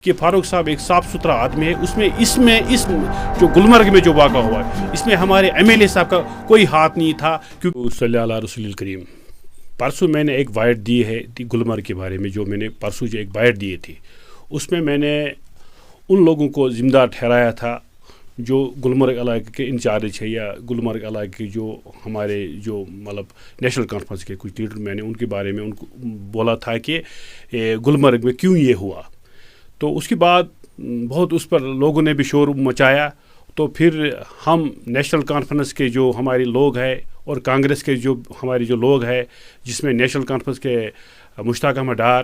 کہ فاروق صاحب ایک صاف ستھرا آدمی ہے. اس جو گلمرگ میں جو واقعہ ہوا ہے اس میں ہمارے ایم ایل اے صاحب کا کوئی ہاتھ نہیں تھا. کیونکہ صلی اللہ علیہ رسول الکریم پرسوں میں نے ایک وائٹ دی ہے گلمرگ کے بارے میں. جو میں نے پرسوں جو ایک وائٹ دیے تھی اس میں نے ان لوگوں کو ذمہ دار ٹھہرایا تھا جو گلمرگ علاقے کے انچارج ہے یا گلمرگ علاقے کے جو ہمارے جو مطلب نیشنل کانفرنس کے کچھ لیڈر. میں نے ان کے بارے میں ان کو بولا تھا کہ گلمرگ میں کیوں یہ ہوا. تو اس کے بعد بہت اس پر لوگوں نے بھی شور مچایا. تو پھر ہم نیشنل کانفرنس کے جو ہمارے لوگ ہیں اور کانگریس کے جو ہمارے جو لوگ ہیں جس میں نیشنل کانفرنس کے مشتاق احمد ڈار,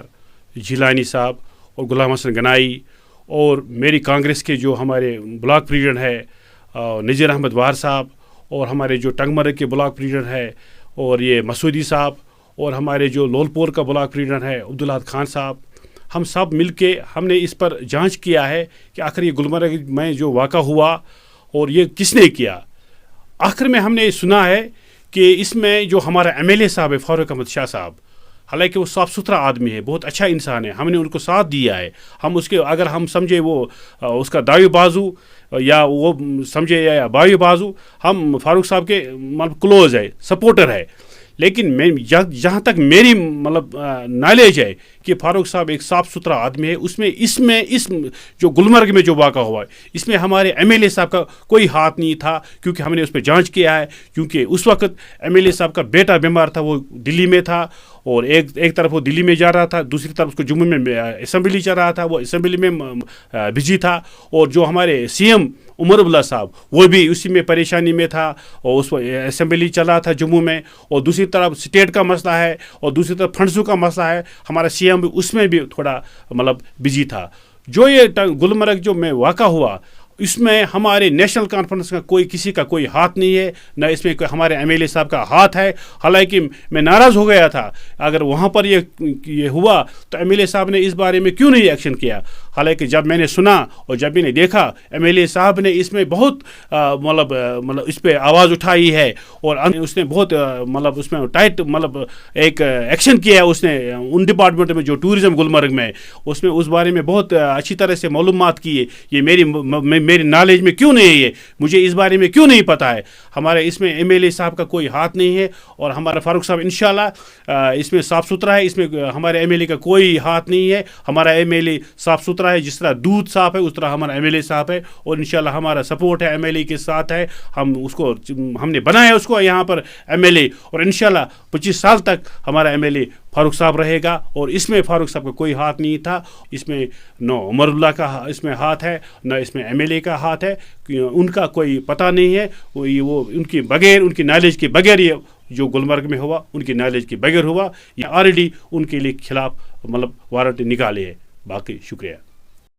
جیلانی صاحب اور غلام حسن گنائی, اور میری کانگریس کے جو ہمارے بلاک پریزیڈنٹ ہے نذیر احمد وار صاحب, اور ہمارے جو ٹنگ مرگ کے بلاک پریزیڈنٹ ہے اور یہ مسعودی صاحب, اور ہمارے جو لول پور کا بلاک پریزیڈنٹ ہے عبدالحاد خان صاحب, ہم سب مل کے ہم نے اس پر جانچ کیا ہے کہ آخر یہ گلمرگ میں جو واقعہ ہوا اور یہ کس نے کیا. آخر میں ہم نے سنا ہے کہ اس میں جو ہمارا ایم ایل اے صاحب ہے فاروق احمد شاہ صاحب, حالانکہ وہ صاف ستھرا آدمی ہے, بہت اچھا انسان ہے, ہم نے ان کو ساتھ دیا ہے. ہم اس کے اگر ہم سمجھے وہ اس کا دایو بازو یا وہ سمجھے یا بایو بازو, ہم فاروق صاحب کے مطلب کلوز ہے, سپورٹر ہے. لیکن میں جہاں تک میری مطلب نالج ہے کہ فاروق صاحب ایک صاف ستھرا آدمی ہے. اس جو گلمرگ میں جو واقعہ ہوا ہے اس میں ہمارے ایم ایل اے صاحب کا کوئی ہاتھ نہیں تھا, کیونکہ ہم نے اس پہ جانچ کیا ہے. کیونکہ اس وقت ایم ایل اے صاحب کا بیٹا بیمار تھا, وہ دلی میں تھا, اور ایک طرف وہ دلی میں جا رہا تھا, دوسری طرف اس کو جموں میں اسمبلی چل رہا تھا, وہ اسمبلی میں بزی تھا. اور جو ہمارے سی ایم عمر عبداللہ صاحب وہ بھی اسی میں پریشانی میں تھا, اور اس اسمبلی چل رہا تھا جموں میں, اور دوسری طرف اسٹیٹ کا مسئلہ ہے, اور دوسری طرف فنڈسوں کا مسئلہ ہے. ہمارا سی ایم بھی اس میں بھی تھوڑا مطلب بزی تھا. جو یہ گلمرگ جو میں واقع ہوا اس میں ہمارے نیشنل کانفرنس کا کسی کا کوئی ہاتھ نہیں ہے, نہ اس میں ہمارے ایم ایل اے صاحب کا ہاتھ ہے. حالانکہ میں ناراض ہو گیا تھا اگر وہاں پر یہ ہوا تو ایم ایل اے صاحب نے اس بارے میں کیوں نہیں ایکشن کیا. حالانکہ جب میں نے سنا اور جب میں نے دیکھا ایم ایل اے صاحب نے اس میں بہت مطلب اس پہ آواز اٹھائی ہے, اور اس نے بہت مطلب اس میں ٹائٹ مطلب ایک ایکشن کیا ہے اس نے ان ڈپارٹمنٹ میں جو ٹورزم گلمرگ میں, اس میں اس بارے میں بہت اچھی طرح سے معلومات کی ہے. یہ میری نالج میں کیوں نہیں ہے, مجھے اس بارے میں کیوں نہیں پتہ ہے. ہمارے اس میں ایم ایل اے صاحب کا کوئی ہاتھ نہیں ہے, اور ہمارا فاروق صاحب انشاءاللہ اس میں صاف ستھرا ہے. اس میں ہمارے ایم ایل اے کا کوئی ہاتھ نہیں ہے. ہمارا ایم ایل اے صاف ستھرا ہے, جس طرح دودھ صاف ہے اس طرح ہمارا ایم ایل اے صاف ہے, اور انشاءاللہ ہمارا سپورٹ ہے ایم ایل اے کے ساتھ ہے. ہم نے بنایا اس کو یہاں پر ایم ایل اے, اور انشاءاللہ 25 سال تک ہمارا ایم ایل اے فاروق صاحب رہے گا. اور اس میں فاروق صاحب کا کوئی ہاتھ نہیں تھا. اس میں نہ عمر اللہ کا اس میں ہاتھ ہے, نہ اس میں ایم ایل اے کا ہاتھ ہے. ان کا کوئی پتہ نہیں ہے, وہ ان کی بغیر, ان کی نالج کے بغیر یہ جو گلمرگ میں ہوا ان کی نالج کے بغیر ہوا. یہ آلریڈی ان کے لیے خلاف مطلب وارنٹ نکالے ہے. باقی شکریہ.